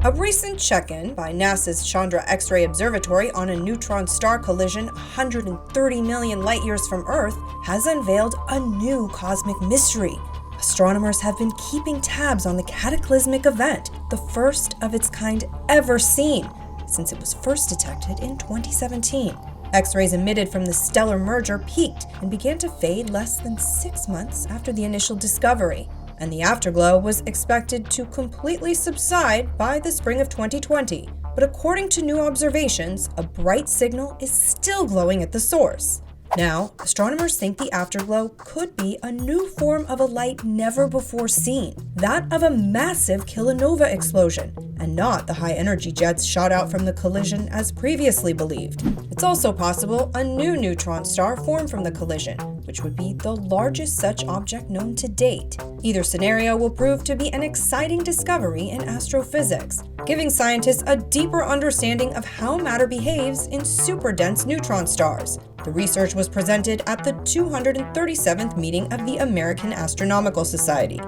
A recent check-in by NASA's Chandra X-ray Observatory on a neutron star collision 130 million light-years from Earth has unveiled a new cosmic mystery. Astronomers have been keeping tabs on the cataclysmic event, the first of its kind ever seen, since it was first detected in 2017. X-rays emitted from the stellar merger peaked and began to fade less than 6 months after the initial discovery, and the afterglow was expected to completely subside by the spring of 2020. But according to new observations, a bright signal is still glowing at the source. Now, astronomers think the afterglow could be a new form of a light never before seen, that of a massive kilonova explosion, and not the high-energy jets shot out from the collision as previously believed. It's also possible a new neutron star formed from the collision, which would be the largest such object known to date. Either scenario will prove to be an exciting discovery in astrophysics, giving scientists a deeper understanding of how matter behaves in super-dense neutron stars. The research was presented at the 237th meeting of the American Astronomical Society,